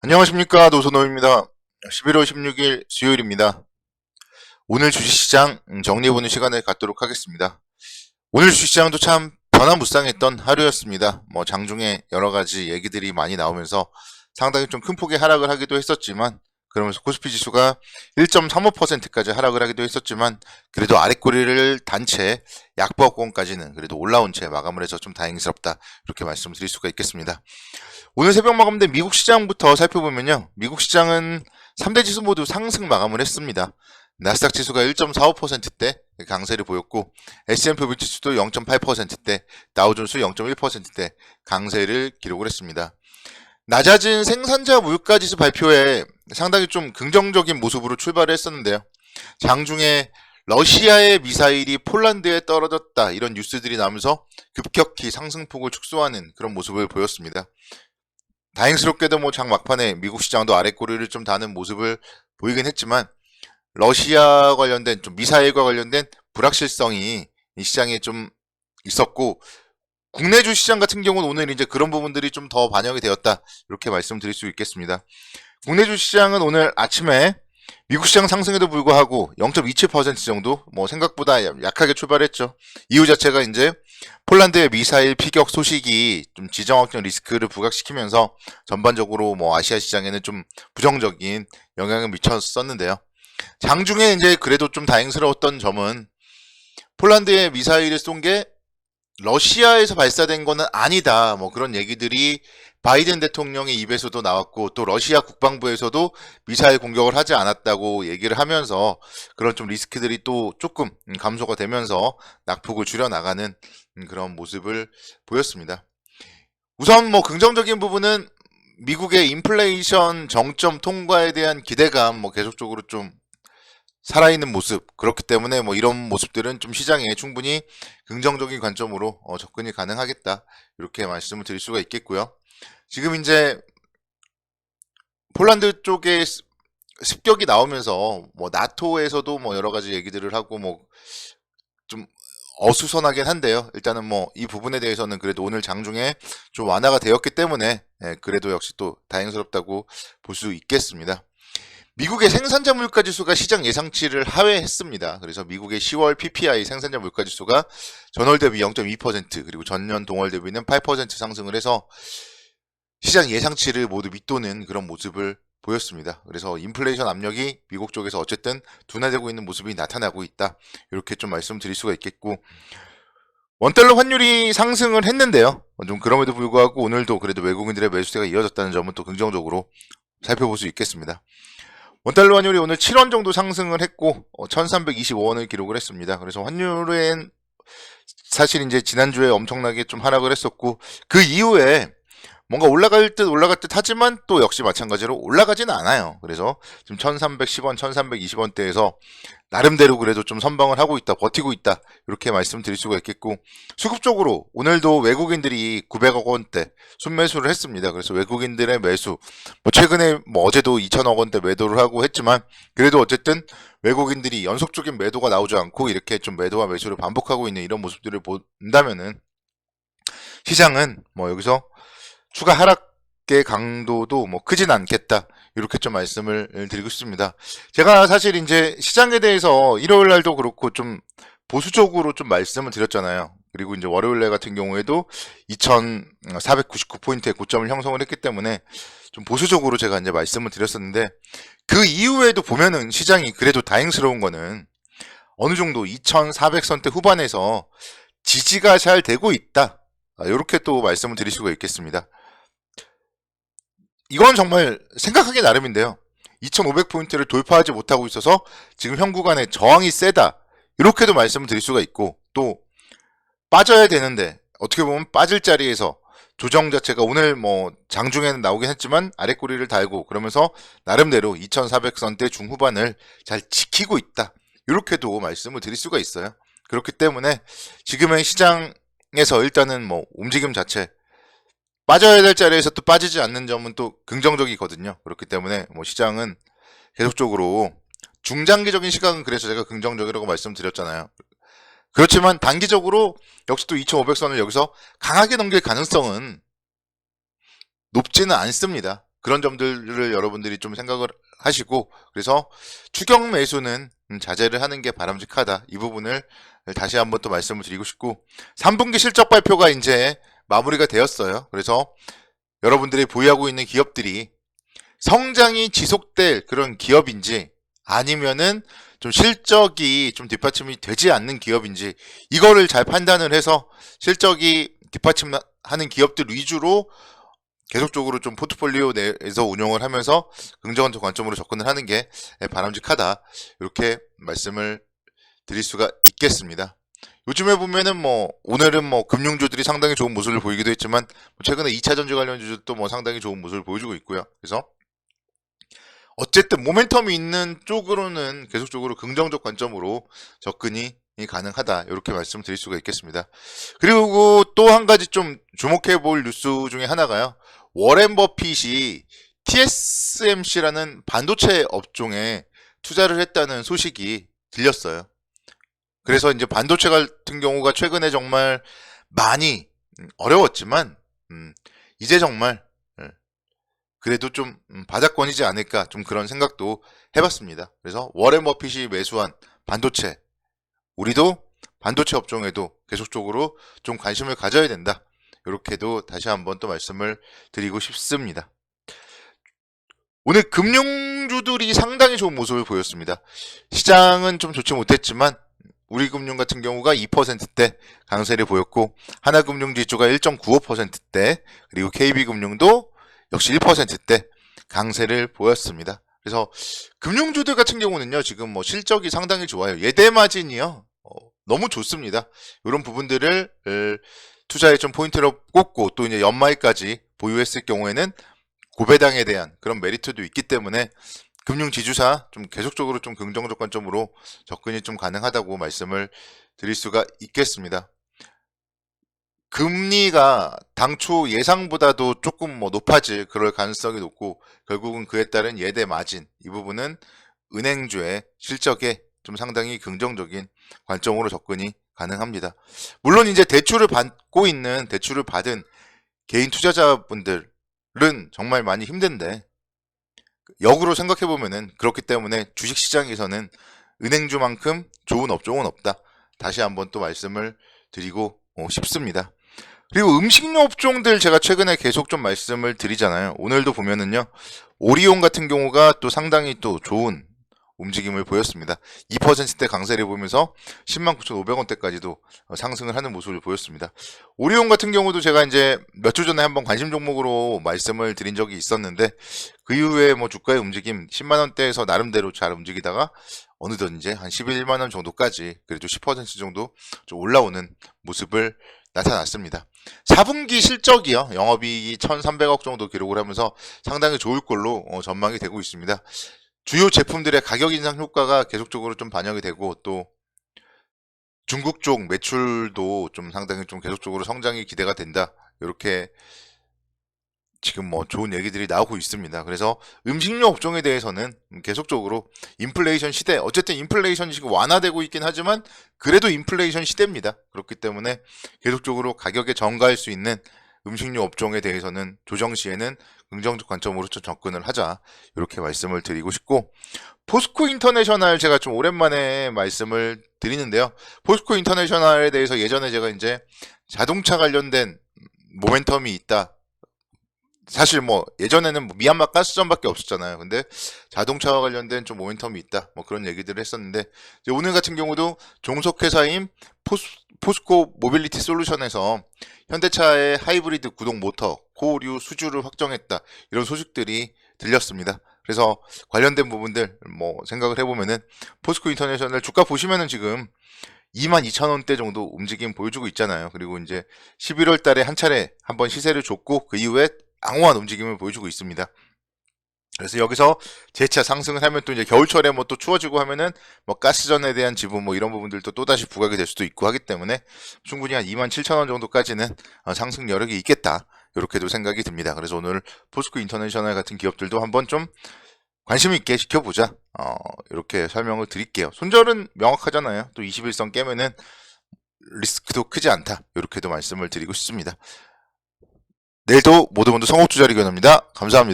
안녕하십니까, 노선호입니다. 11월 16일 수요일입니다. 오늘 주식시장 정리해보는 시간을 갖도록 하겠습니다. 오늘 주식시장도 참 변화무쌍했던 하루였습니다. 장중에 여러가지 얘기들이 많이 나오면서 상당히 좀 큰 폭의 하락을 하기도 했었지만, 그러면서 코스피 지수가 1.35%까지 하락을 하기도 했었지만, 그래도 아랫꼬리를 단 채 약보합권까지는 그래도 올라온 채 마감을 해서 좀 다행스럽다, 이렇게 말씀드릴 수가 있겠습니다. 오늘 새벽 마감된 미국 시장부터 살펴보면요, 미국 시장은 3대 지수 모두 상승 마감을 했습니다. 나스닥 지수가 1.45%대 강세를 보였고, S&P 500 지수도 0.8%대, 다우존스 0.1%대 강세를 기록을 했습니다. 낮아진 생산자 물가지수 발표에 상당히 좀 긍정적인 모습으로 출발을 했었는데요. 장중에 러시아의 미사일이 폴란드에 떨어졌다, 이런 뉴스들이 나오면서 급격히 상승폭을 축소하는 그런 모습을 보였습니다. 다행스럽게도 장 막판에 미국 시장도 아랫꼬리를 좀 다는 모습을 보이긴 했지만, 러시아 관련된 좀 미사일과 관련된 불확실성이 이 시장에 좀 있었고, 국내 주시장 같은 경우는 오늘 이제 그런 부분들이 좀 더 반영이 되었다, 이렇게 말씀드릴 수 있겠습니다. 국내 주시장은 오늘 아침에 미국 시장 상승에도 불구하고 0.27% 정도 생각보다 약하게 출발했죠. 이유 자체가 이제 폴란드의 미사일 피격 소식이 좀 지정학적 리스크를 부각시키면서 전반적으로 아시아 시장에는 좀 부정적인 영향을 미쳤었는데요. 장중에 이제 그래도 좀 다행스러웠던 점은 폴란드의 미사일을 쏜 게 러시아에서 발사된 거는 아니다, 그런 얘기들이 바이든 대통령의 입에서도 나왔고, 또 러시아 국방부에서도 미사일 공격을 하지 않았다고 얘기를 하면서 그런 좀 리스크들이 또 조금 감소가 되면서 낙폭을 줄여나가는 그런 모습을 보였습니다. 우선 긍정적인 부분은 미국의 인플레이션 정점 통과에 대한 기대감 계속적으로 좀 살아있는 모습, 그렇기 때문에 이런 모습들은 좀 시장에 충분히 긍정적인 관점으로 접근이 가능하겠다, 이렇게 말씀을 드릴 수가 있겠고요. 지금 이제 폴란드 쪽에 습격이 나오면서 나토에서도 여러 가지 얘기들을 하고 좀 어수선하긴 한데요. 일단은 이 부분에 대해서는 그래도 오늘 장중에 좀 완화가 되었기 때문에 그래도 역시 또 다행스럽다고 볼 수 있겠습니다. 미국의 생산자 물가 지수가 시장 예상치를 하회했습니다. 그래서 미국의 10월 PPI 생산자 물가 지수가 전월 대비 0.2%, 그리고 전년 동월 대비는 8% 상승을 해서 시장 예상치를 모두 밑도는 그런 모습을 보였습니다. 그래서 인플레이션 압력이 미국 쪽에서 어쨌든 둔화되고 있는 모습이 나타나고 있다, 이렇게 좀 말씀드릴 수가 있겠고, 원달러 환율이 상승을 했는데요. 좀 그럼에도 불구하고 오늘도 그래도 외국인들의 매수세가 이어졌다는 점은 또 긍정적으로 살펴볼 수 있겠습니다. 원달러 환율이 오늘 7원 정도 상승을 했고 1325원을 기록을 했습니다. 그래서 환율은 사실 이제 지난주에 엄청나게 좀 하락을 했었고, 그 이후에 뭔가 올라갈 듯 하지만 또 역시 마찬가지로 올라가지는 않아요. 그래서 지금 1310원, 1320원대에서 나름대로 그래도 좀 선방을 하고 있다, 버티고 있다, 이렇게 말씀드릴 수가 있겠고, 수급적으로 오늘도 외국인들이 900억 원대 순매수를 했습니다. 그래서 외국인들의 매수, 최근에 어제도 2천억 원대 매도를 하고 했지만, 그래도 어쨌든 외국인들이 연속적인 매도가 나오지 않고 이렇게 좀 매도와 매수를 반복하고 있는 이런 모습들을 본다면은 시장은 여기서 추가 하락의 강도도 크진 않겠다, 이렇게 좀 말씀을 드리고 싶습니다. 제가 사실 이제 시장에 대해서 일요일 날도 그렇고 좀 보수적으로 좀 말씀을 드렸잖아요. 그리고 이제 월요일 날 같은 경우에도 2499포인트의 고점을 형성을 했기 때문에 좀 보수적으로 제가 이제 말씀을 드렸었는데, 그 이후에도 보면은 시장이 그래도 다행스러운 거는 어느 정도 2400선대 후반에서 지지가 잘 되고 있다, 이렇게 또 말씀을 드릴 수가 있겠습니다. 이건 정말 생각하기 나름인데요. 2500포인트를 돌파하지 못하고 있어서 지금 현 구간에 저항이 세다, 이렇게도 말씀을 드릴 수가 있고, 또 빠져야 되는데 어떻게 보면 빠질 자리에서 조정 자체가 오늘 장중에는 나오긴 했지만 아랫꼬리를 달고, 그러면서 나름대로 2400선대 중후반을 잘 지키고 있다, 이렇게도 말씀을 드릴 수가 있어요. 그렇기 때문에 지금의 시장에서 일단은 움직임 자체, 빠져야 될 자리에서 또 빠지지 않는 점은 또 긍정적이거든요. 그렇기 때문에 시장은 계속적으로 중장기적인 시각은 그래서 제가 긍정적이라고 말씀드렸잖아요. 그렇지만 단기적으로 역시 또 2500선을 여기서 강하게 넘길 가능성은 높지는 않습니다. 그런 점들을 여러분들이 좀 생각을 하시고, 그래서 추격 매수는 자제를 하는 게 바람직하다. 이 부분을 다시 한번 또 말씀을 드리고 싶고, 3분기 실적 발표가 이제 마무리가 되었어요. 그래서 여러분들이 보유하고 있는 기업들이 성장이 지속될 그런 기업인지 아니면은 좀 실적이 좀 뒷받침이 되지 않는 기업인지, 이거를 잘 판단을 해서 실적이 뒷받침하는 기업들 위주로 계속적으로 좀 포트폴리오 내에서 운용을 하면서 긍정적 관점으로 접근을 하는 게 바람직하다. 이렇게 말씀을 드릴 수가 있겠습니다. 요즘에 보면은 오늘은 금융주들이 상당히 좋은 모습을 보이기도 했지만, 최근에 2차전지 관련주들도 상당히 좋은 모습을 보여주고 있고요. 그래서 어쨌든 모멘텀이 있는 쪽으로는 계속적으로 긍정적 관점으로 접근이 가능하다. 이렇게 말씀드릴 수가 있겠습니다. 그리고 또 한 가지 좀 주목해 볼 뉴스 중에 하나가요. 워렌 버핏이 TSMC라는 반도체 업종에 투자를 했다는 소식이 들렸어요. 그래서 이제 반도체 같은 경우가 최근에 정말 많이 어려웠지만, 이제 정말 그래도 좀 바닥권이지 않을까, 좀 그런 생각도 해봤습니다. 그래서 워렌 버핏이 매수한 반도체, 우리도 반도체 업종에도 계속적으로 좀 관심을 가져야 된다. 이렇게도 다시 한번 또 말씀을 드리고 싶습니다. 오늘 금융주들이 상당히 좋은 모습을 보였습니다. 시장은 좀 좋지 못했지만 우리금융 같은 경우가 2%대 강세를 보였고, 하나금융지주가 1.95%대, 그리고 KB금융도 역시 1%대 강세를 보였습니다. 그래서 금융주들 같은 경우는요, 지금 실적이 상당히 좋아요. 예대마진이요, 너무 좋습니다. 이런 부분들을 투자에 좀 포인트로 꼽고, 또 이제 연말까지 보유했을 경우에는 고배당에 대한 그런 메리트도 있기 때문에 금융지주사 좀 계속적으로 좀 긍정적 관점으로 접근이 좀 가능하다고 말씀을 드릴 수가 있겠습니다. 금리가 당초 예상보다도 조금 높아질 그럴 가능성이 높고, 결국은 그에 따른 예대 마진, 이 부분은 은행주의 실적에 좀 상당히 긍정적인 관점으로 접근이 가능합니다. 물론 이제 대출을 받은 개인 투자자분들은 정말 많이 힘든데, 역으로 생각해 보면은 그렇기 때문에 주식시장에서는 은행주만큼 좋은 업종은 없다. 다시 한번 또 말씀을 드리고 싶습니다. 그리고 음식료 업종들 제가 최근에 계속 좀 말씀을 드리잖아요. 오늘도 보면은요, 오리온 같은 경우가 또 상당히 또 좋은 움직임을 보였습니다. 2%대 강세를 보면서 109,500원대까지도 상승을 하는 모습을 보였습니다. 오리온 같은 경우도 제가 이제 몇 주 전에 한번 관심 종목으로 말씀을 드린 적이 있었는데, 그 이후에 주가의 움직임 10만원대에서 나름대로 잘 움직이다가 어느덧 이제 한 11만원 정도까지, 그래도 10% 정도 좀 올라오는 모습을 나타났습니다. 4분기 실적이요, 영업이익이 1,300억 정도 기록을 하면서 상당히 좋을 걸로 전망이 되고 있습니다. 주요 제품들의 가격 인상 효과가 계속적으로 좀 반영이 되고, 또 중국 쪽 매출도 좀 상당히 좀 계속적으로 성장이 기대가 된다. 이렇게 지금 좋은 얘기들이 나오고 있습니다. 그래서 음식료 업종에 대해서는 계속적으로 인플레이션 시대, 어쨌든 인플레이션이 지금 완화되고 있긴 하지만 그래도 인플레이션 시대입니다. 그렇기 때문에 계속적으로 가격에 저항할 수 있는 음식료 업종에 대해서는 조정 시에는 긍정적 관점으로 좀 접근을 하자, 이렇게 말씀을 드리고 싶고, 포스코 인터내셔널 제가 좀 오랜만에 말씀을 드리는데요. 포스코 인터내셔널에 대해서 예전에 제가 이제 자동차 관련된 모멘텀이 있다, 사실 예전에는 미얀마 가스전밖에 없었잖아요. 근데 자동차와 관련된 좀 모멘텀이 있다, 그런 얘기들을 했었는데, 이제 오늘 같은 경우도 종속회사인 포스코 모빌리티 솔루션에서 현대차의 하이브리드 구동 모터 고류 수주를 확정했다, 이런 소식들이 들렸습니다. 그래서 관련된 부분들 생각을 해보면은 포스코 인터내셔널 주가 보시면은 지금 22,000원대 정도 움직임 보여주고 있잖아요. 그리고 이제 11월 달에 한 차례 한번 시세를 줬고, 그 이후에 앙호한 움직임을 보여주고 있습니다. 그래서 여기서 재차 상승을 하면 또 이제 겨울철에 또 추워지고 하면은 가스전에 대한 지분 이런 부분들도 또다시 부각이 될 수도 있고 하기 때문에 충분히 한 27,000원 정도까지는 상승 여력이 있겠다, 이렇게도 생각이 듭니다. 그래서 오늘 포스코 인터내셔널 같은 기업들도 한번 좀 관심 있게 지켜보자, 이렇게 설명을 드릴게요. 손절은 명확하잖아요. 또 21선 깨면은 리스크도 크지 않다, 이렇게도 말씀을 드리고 싶습니다. 내일도 모두 성업 투자 리뷰입니다. 감사합니다.